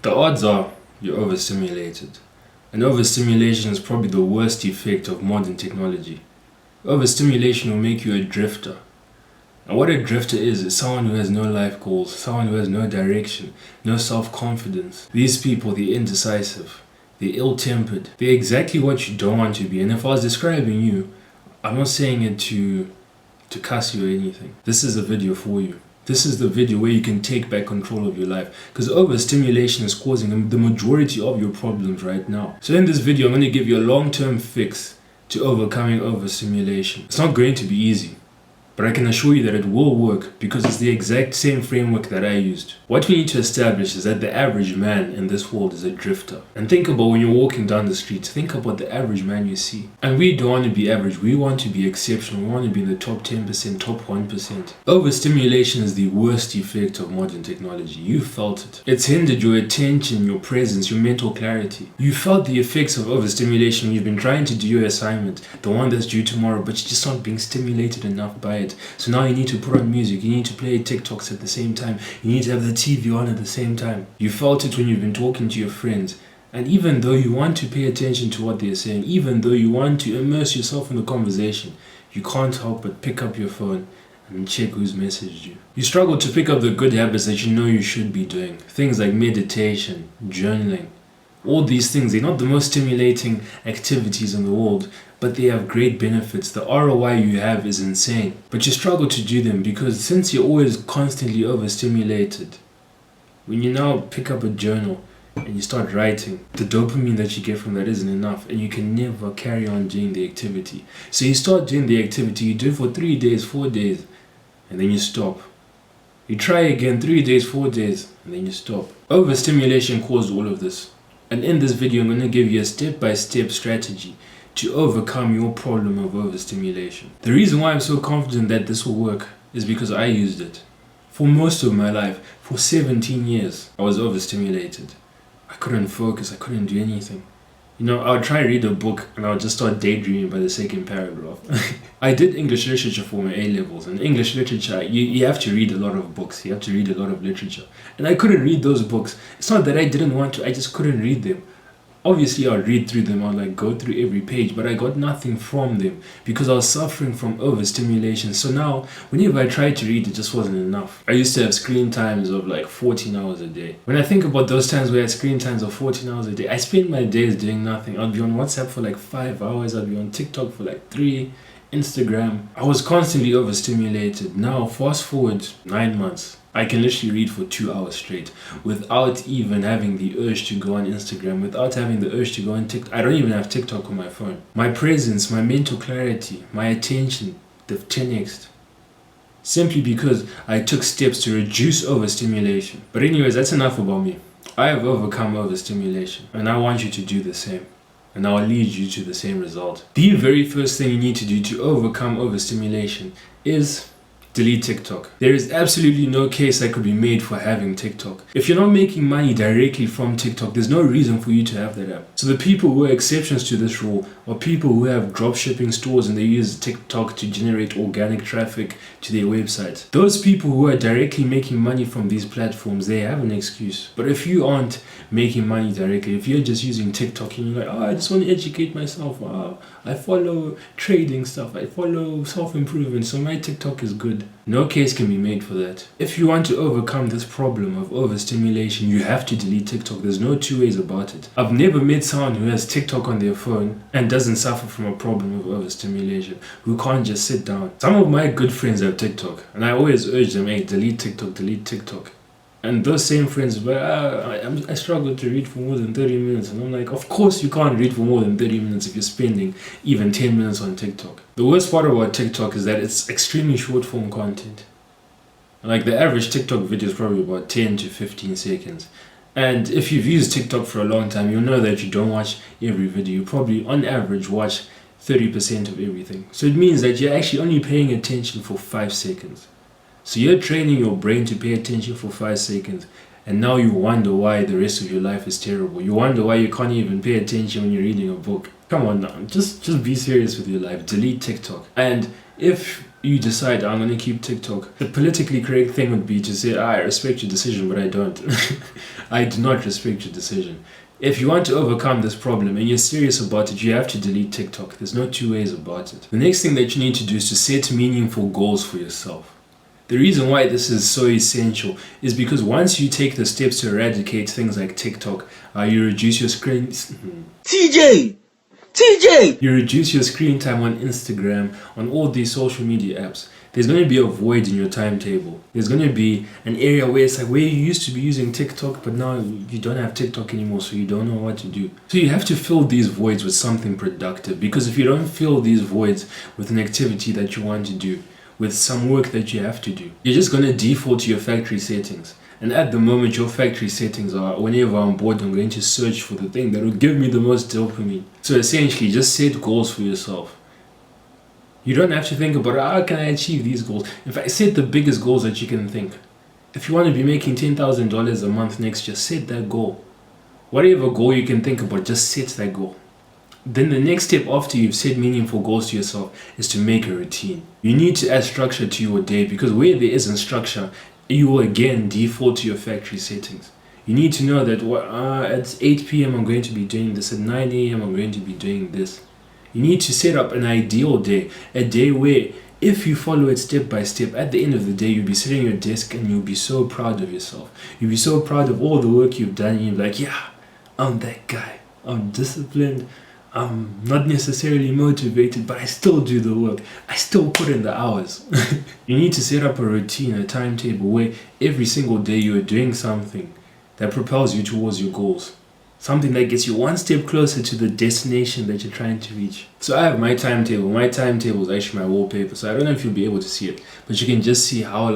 The odds are you're overstimulated. And overstimulation is probably the worst effect of modern technology. Overstimulation will make you a drifter. And what a drifter is someone who has no life goals, someone who has no direction, no self-confidence. These people, they're indecisive, they're ill-tempered, they're exactly what you don't want to be. And if I was describing you, I'm not saying it to cuss you or anything. This is a video for you. This is the video where you can take back control of your life, because overstimulation is causing the majority of your problems right now. So in this video, I'm going to give you a long-term fix to overcoming overstimulation. It's not going to be easy, but I can assure you that it will work because it's the exact same framework that I used. What we need to establish is that the average man in this world is a drifter. And think about when you're walking down the street, think about the average man you see. And we don't want to be average, we want to be exceptional, we want to be in the top 10%, top 1%. Overstimulation is the worst effect of modern technology. You felt it. It's hindered your attention, your presence, your mental clarity. You felt the effects of overstimulation when you've been trying to do your assignment, the one that's due tomorrow, but you're just not being stimulated enough by it. So now you need to put on music, you need to play TikToks at the same time, you need to have the TV on at the same time. You felt it when you've been talking to your friends, and even though you want to pay attention to what they're saying, even though you want to immerse yourself in the conversation, you can't help but pick up your phone and check who's messaged you. You struggle to pick up the good habits that you know you should be doing. Things like meditation, journaling. All these things, they're not the most stimulating activities in the world, but they have great benefits. The ROI you have is insane. But you struggle to do them because since you're always constantly overstimulated, when you now pick up a journal and you start writing, the dopamine that you get from that isn't enough, and you can never carry on doing the activity. So you start doing the activity, you do it for 3 days, 4 days, and then you stop. You try again 3 days, 4 days, and then you stop. Overstimulation caused all of this. And in this video, I'm going to give you a step-by-step strategy to overcome your problem of overstimulation. The reason why I'm so confident that this will work is because I used it. For most of my life, for 17 years, I was overstimulated. I couldn't focus, I couldn't do anything. You know, I would try to read a book and I would just start daydreaming by the second paragraph. I did English literature for my A-levels, and English literature, you have to read a lot of books, you have to read a lot of literature. And I couldn't read those books. It's not that I didn't want to, I just couldn't read them. Obviously, I'd read through them, I'd go through every page, but I got nothing from them because I was suffering from overstimulation. So now, whenever I tried to read, it just wasn't enough. I used to have screen times of 14 hours a day. When I think about those times where I had screen times of 14 hours a day, I spent my days doing nothing. I'd be on WhatsApp for 5 hours, I'd be on TikTok for 3, Instagram. I was constantly overstimulated. Now, fast forward 9 months. I can literally read for 2 hours straight without even having the urge to go on Instagram, without having the urge to go on TikTok. I don't even have TikTok on my phone. My presence, my mental clarity, my attention, they've 10x'd. Simply because I took steps to reduce overstimulation. But anyways, that's enough about me. I have overcome overstimulation, and I want you to do the same. And I'll lead you to the same result. The very first thing you need to do to overcome overstimulation is delete TikTok. There is absolutely no case that could be made for having TikTok. If you're not making money directly from TikTok, there's no reason for you to have that app. So the people who are exceptions to this rule are people who have dropshipping stores and they use TikTok to generate organic traffic to their website. Those people who are directly making money from these platforms, they have an excuse. But if you aren't making money directly, if you're just using TikTok and you're like, I just want to educate myself, I follow trading stuff, I follow self-improvement, so my TikTok is good. No case can be made for that. If you want to overcome this problem of overstimulation, you have to delete TikTok. There's no two ways about it. I've never met someone who has TikTok on their phone and doesn't suffer from a problem of overstimulation, who can't just sit down. Some of my good friends have TikTok, and I always urge them, hey, delete TikTok, delete TikTok. And those same friends, I struggle to read for more than 30 minutes. And I'm like, of course you can't read for more than 30 minutes if you're spending even 10 minutes on TikTok. The worst part about TikTok is that it's extremely short form content. The average TikTok video is probably about 10 to 15 seconds. And if you've used TikTok for a long time, you'll know that you don't watch every video. You probably, on average, watch 30% of everything. So it means that you're actually only paying attention for 5 seconds. So you're training your brain to pay attention for 5 seconds, and now you wonder why the rest of your life is terrible. You wonder why you can't even pay attention when you're reading a book. Come on now, just be serious with your life. Delete TikTok. And if you decide, I'm going to keep TikTok. The politically correct thing would be to say, I respect your decision, but I don't. I do not respect your decision. If you want to overcome this problem and you're serious about it, you have to delete TikTok. There's no two ways about it. The next thing that you need to do is to set meaningful goals for yourself. The reason why this is so essential is because once you take the steps to eradicate things like TikTok, you reduce your screen... You reduce your screen time on Instagram, on all these social media apps. There's going to be a void in your timetable. There's going to be an area where it's like where you used to be using TikTok, but now you don't have TikTok anymore, so you don't know what to do. So you have to fill these voids with something productive, because if you don't fill these voids with an activity that you want to do, with some work that you have to do, you're just going to default to your factory settings. And at the moment, your factory settings are, whenever I'm bored, I'm going to search for the thing that will give me the most dopamine. So essentially, just set goals for yourself. You don't have to think about, how can I achieve these goals? In fact, set the biggest goals that you can think. If you want to be making $10,000 a month next year, set that goal. Whatever goal you can think about, just set that goal. Then the next step after you've set meaningful goals to yourself is to make a routine. You need to add structure to your day, because where there isn't structure, you will again default to your factory settings. You need to know that at 8 p.m. I'm going to be doing this, at 9 a.m. I'm going to be doing this. You need to set up an ideal day, a day where if you follow it step by step, at the end of the day you'll be sitting at your desk and you'll be so proud of yourself. You'll be so proud of all the work you've done, and you'll be like, yeah, I'm that guy. I'm disciplined. I'm not necessarily motivated, but I still do the work. I still put in the hours. You need to set up a routine, a timetable where every single day you are doing something that propels you towards your goals. Something that gets you one step closer to the destination that you're trying to reach. So I have my timetable. My timetable is actually my wallpaper. So I don't know if you'll be able to see it, but you can just see how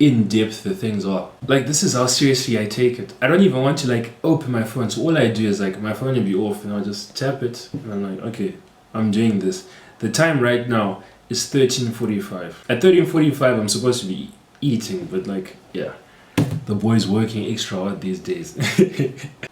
in-depth the things are. This is how seriously I take it. I don't even want to open my phone. So all I do is my phone will be off and I'll just tap it and I'm like, okay, I'm doing this. The time right now is 13:45. At 13:45 I'm supposed to be eating, but yeah, the boy's working extra hard these days.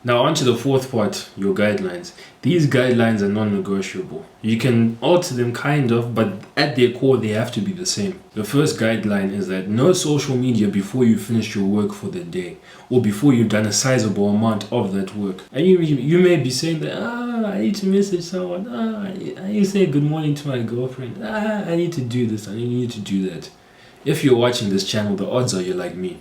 Now on to the fourth part, your guidelines. These guidelines are non-negotiable. You can alter them kind of, but at their core they have to be the same. The first guideline is that no social media before you finish your work for the day, or before you've done a sizable amount of that work. And you may be saying that, I need to message someone, I need to say good morning to my girlfriend, I need to do this, I need to do that. If you're watching this channel, the odds are you're like me.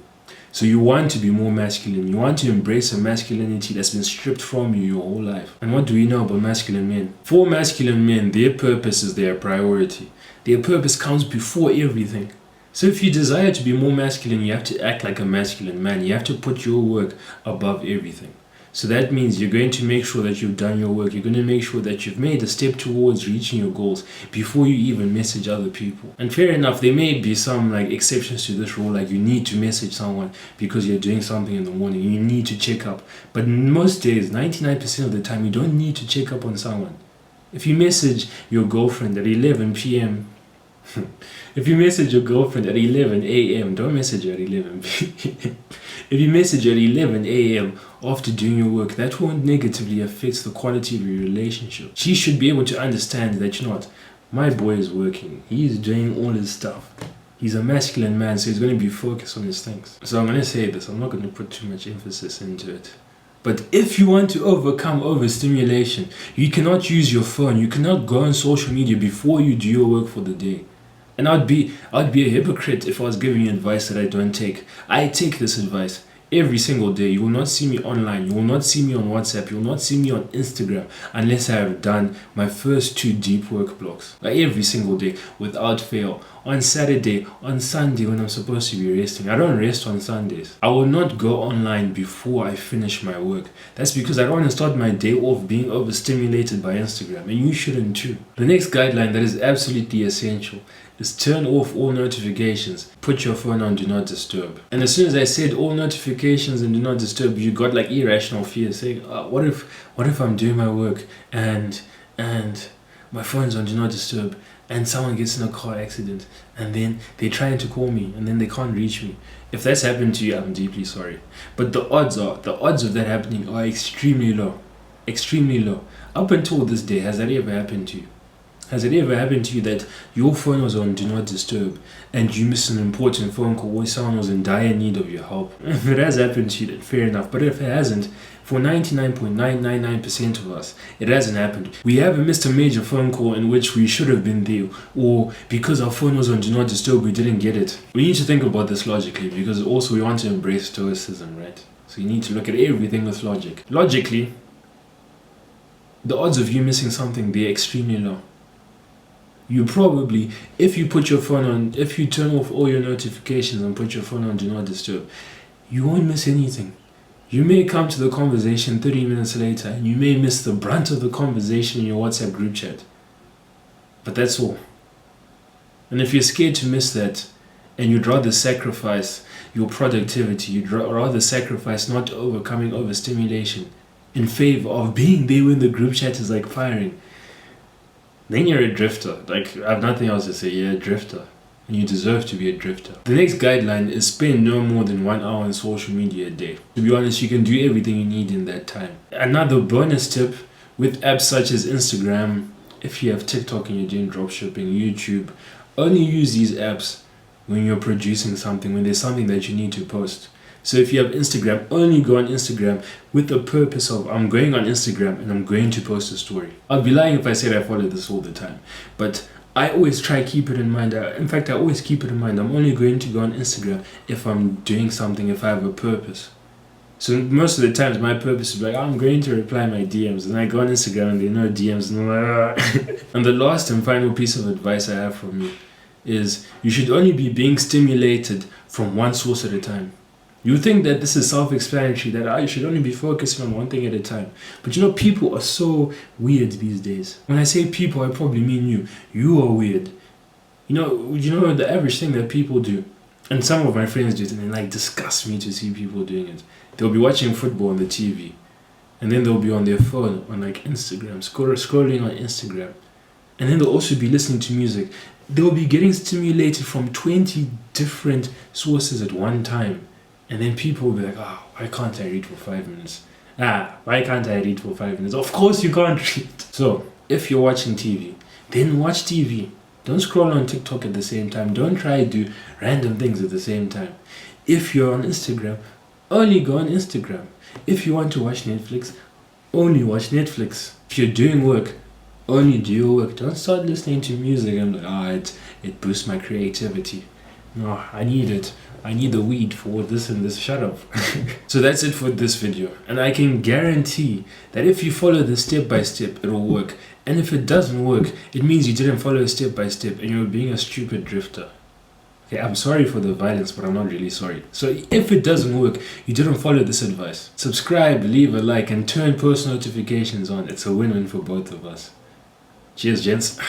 So you want to be more masculine. You want to embrace a masculinity that's been stripped from you your whole life. And what do we know about masculine men? For masculine men, their purpose is their priority. Their purpose comes before everything. So if you desire to be more masculine, you have to act like a masculine man. You have to put your work above everything. So that means you're going to make sure that you've done your work. You're going to make sure that you've made a step towards reaching your goals before you even message other people. And fair enough, there may be some exceptions to this rule, you need to message someone because you're doing something in the morning. You need to check up. But most days, 99% of the time, you don't need to check up on someone. If you message your girlfriend at 11 p.m., if you message your girlfriend at 11 a.m., don't message her at 11 p.m. If you message at 11 a.m. after doing your work, that won't negatively affect the quality of your relationship. She should be able to understand that, my boy is working. He's doing all his stuff. He's a masculine man, so he's going to be focused on his things. So I'm going to say this. I'm not going to put too much emphasis into it. But if you want to overcome overstimulation, you cannot use your phone. You cannot go on social media before you do your work for the day. And I'd be a hypocrite if I was giving you advice that I don't take. I take this advice every single day. You will not see me online. You will not see me on WhatsApp. You will not see me on Instagram unless I have done my first 2 deep work blocks. Every single day, without fail. On Saturday, on Sunday when I'm supposed to be resting. I don't rest on Sundays. I will not go online before I finish my work. That's because I don't want to start my day off being overstimulated by Instagram. And you shouldn't too. The next guideline that is absolutely essential is turn off all notifications. Put your phone on do not disturb. And as soon as I said all notifications and do not disturb, you got irrational fear saying, what if I'm doing my work and my phone's on do not disturb and someone gets in a car accident and then they're trying to call me and then they can't reach me. If that's happened to you, I'm deeply sorry. But the odds of that happening are extremely low. Extremely low. Up until this day, has that ever happened to you? Has it ever happened to you that your phone was on Do Not Disturb and you missed an important phone call where someone was in dire need of your help? If it has happened to you, then fair enough. But if it hasn't, for 99.999% of us, it hasn't happened. We haven't missed a major phone call in which we should have been there, or because our phone was on Do Not Disturb, we didn't get it. We need to think about this logically, because also we want to embrace stoicism, right? So you need to look at everything with logic. Logically, the odds of you missing something, they're extremely low. You probably, if you turn off all your notifications and put your phone on Do Not Disturb, you won't miss anything. You may come to the conversation 30 minutes later and you may miss the brunt of the conversation in your WhatsApp group chat. But that's all. And if you're scared to miss that and you'd rather sacrifice your productivity, you'd rather sacrifice not overcoming overstimulation in favor of being there when the group chat is like firing, then you're a drifter. Like, I have nothing else to say. You're a drifter. And you deserve to be a drifter. The next guideline is spend no more than 1 hour on social media a day. To be honest, you can do everything you need in that time. Another bonus tip with apps such as Instagram, if you have TikTok and you're doing dropshipping, YouTube, only use these apps when you're producing something, when there's something that you need to post. So if you have Instagram, only go on Instagram with the purpose of, I'm going on Instagram and I'm going to post a story. I'd be lying if I said I follow this all the time. But I always try to keep it in mind. In fact, I always keep it in mind. I'm only going to go on Instagram if I'm doing something, if I have a purpose. So most of the times my purpose is like, I'm going to reply my DMs. And I go on Instagram and there are no DMs. And the last and final piece of advice I have from you is you should only be being stimulated from one source at a time. You think that this is self-explanatory, that I should only be focusing on one thing at a time. But you know, people are so weird these days. When I say people, I probably mean you. You are weird. You know the average thing that people do, and some of my friends do it, and it disgusts me to see people doing it. They'll be watching football on the TV, and then they'll be on their phone on Instagram, scrolling on Instagram. And then they'll also be listening to music. They'll be getting stimulated from 20 different sources at one time. And then people will be like, why can't I read for 5 minutes? Why can't I read for 5 minutes? Of course you can't read. So, if you're watching TV, then watch TV. Don't scroll on TikTok at the same time. Don't try to do random things at the same time. If you're on Instagram, only go on Instagram. If you want to watch Netflix, only watch Netflix. If you're doing work, only do your work. Don't start listening to music and it boosts my creativity. No, I need it. I need the weed for this and this. Shut up. So that's it for this video. And I can guarantee that if you follow this step by step, it'll work. And if it doesn't work, it means you didn't follow step by step and you're being a stupid drifter. Okay, I'm sorry for the violence, but I'm not really sorry. So if it doesn't work, you didn't follow this advice. Subscribe, leave a like, and turn post notifications on. It's a win-win for both of us. Cheers, gents.